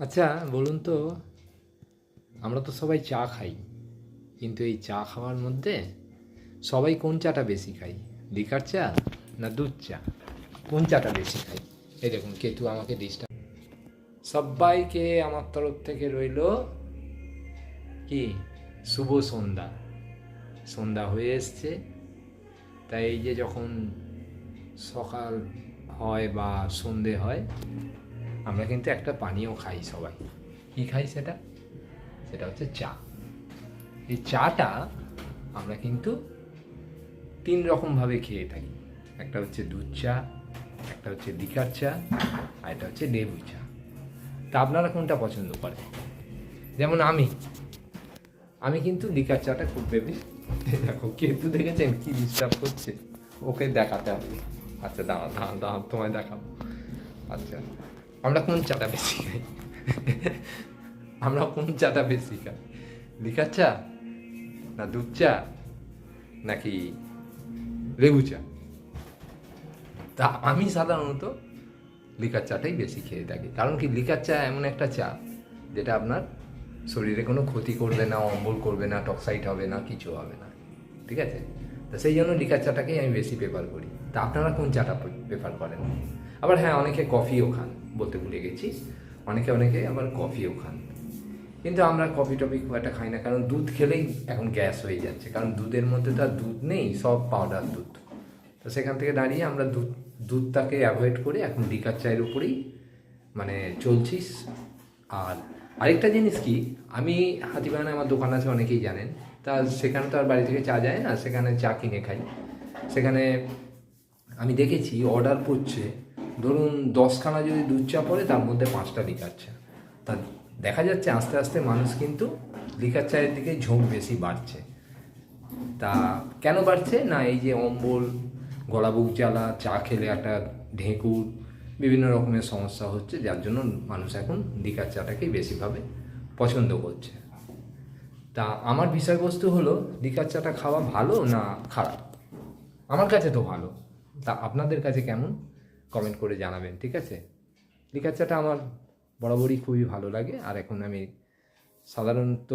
আচ্ছা, বলুন তো, আমরা তো সবাই চা খাই, কিন্তু এই চা খাওয়ার মধ্যে সবাই কোন চাটা বেশি খাই? লিকার চা না দুধ চা? কোন চাটা বেশি খাই? এই দেখুন কেতু আমাকে ডিস্টার্ব। সবাইকে আমার তরফ থেকে রইল কি, শুভ সন্ধ্যা। সন্ধ্যা হয়ে এসছে, তাই এই যে যখন সকাল হয় বা সন্ধে হয়, আমরা কিন্তু একটা পানীয় খাই সবাই। কি খাই সেটা? সেটা হচ্ছে চা। এই চাটা আমরা কিন্তু তিন রকমভাবে খেয়ে থাকি। একটা হচ্ছে দুধ চা, একটা হচ্ছে লিকার চা, আর একটা হচ্ছে লেবু চা। তা আপনারা কোনটা পছন্দ করেন? যেমন আমি কিন্তু লিকার চাটা খুব বেশি। দেখো কেতু দেখেছেন কি ডিস্টার্ব করছে, ওকে দেখাতে হবে। আচ্ছা দাঁড়াও দাঁড়াও দাঁড়াও, তোমায় দেখাবো। আচ্ছা, আমরা কোন চাটা বেশি খাই? আমরা কোন চাটা বেশি খাই? লিকার চা না দুধ চা নাকি লেবু চা? তা আমি সাধারণত লিকার চাটাই বেশি খেয়ে থাকি। কারণ কি, লিকার চা এমন একটা চা যেটা আপনার শরীরে কোনো ক্ষতি করবে না, অম্বল করবে না, টক্সাইড হবে না, কিছু হবে না। ঠিক আছে? তো সেই জন্য লিকার চাটাকেই আমি বেশি প্রেফার করি। তা আপনারা কোন চাটা প্রেফার করেন? আবার হ্যাঁ, অনেকে কফিও খান, বলতে ভুলে গেছি। অনেকে আবার কফিও খান। কিন্তু আমরা কফি টফি খুব একটা খাই না, কারণ দুধ খেলেই এখন গ্যাস হয়ে যাচ্ছে। কারণ দুধের মধ্যে তো আর দুধ নেই, সব পাউডার দুধ। তো সেখান থেকে দাঁড়িয়ে আমরা দুধটাকে অ্যাভয়েড করে এখন লিকার চায়ের উপরেই মানে চলছিস। আর আরেকটা জিনিস কি, আমি হাতিবাগানে আমার দোকান আছে, অনেকেই জানেন। তা সেখানে তো আর বাড়ি থেকে চা যায় না, সেখানে চা কিনে খাই। সেখানে আমি দেখেছি অর্ডার পড়ছে, ধরুন 10খানা যদি দুধ চা পড়ে, তার মধ্যে 5টা লিকার চা। তা দেখা যাচ্ছে আস্তে আস্তে মানুষ কিন্তু লিকার চায়ের দিকে ঝোঁক বেশি বাড়ছে। তা কেন বাড়ছে না, এই যে অম্বল, গলা বুক জ্বালা, চা খেলে একটা ঢেঁকুর, বিভিন্ন রকমের সমস্যা হচ্ছে, যার জন্য মানুষ এখন লিকার চাটাকেই বেশিভাবে পছন্দ করছে। তা আমার বিষয়বস্তু হলো, লিকার চাটা খাওয়া ভালো না খারাপ? আমার কাছে তো ভালো। তা আপনাদের কাছে কেমন, কমেন্ট করে জানাবেন, ঠিক আছে? লিকার চাটা আমার বরাবরই খুবই ভালো লাগে। আর এখন আমি সাধারণত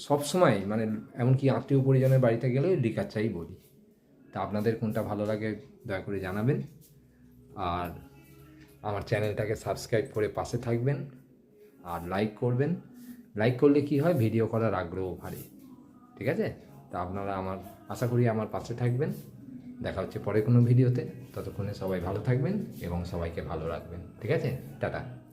সবসময় মানে এমনকি আত্মীয় পরিজনের বাড়িতে গেলেও লিকার চাই বলি। তা আপনাদের কোনটা ভালো লাগে দয়া করে জানাবেন। আর আমার চ্যানেলটাকে সাবস্ক্রাইব করে পাশে থাকবেন, আর লাইক করবেন। লাইক করলে কি হয়, ভিডিও করার আগ্রহ বাড়ে। ঠিক আছে? তা আপনারা আশা করি আমার পাশে থাকবেন। দেখা হচ্ছে পরে কোনো ভিডিওতে। ততক্ষণে সবাই ভালো থাকবেন এবং সবাইকে ভালো রাখবেন। ঠিক আছে? টাটা।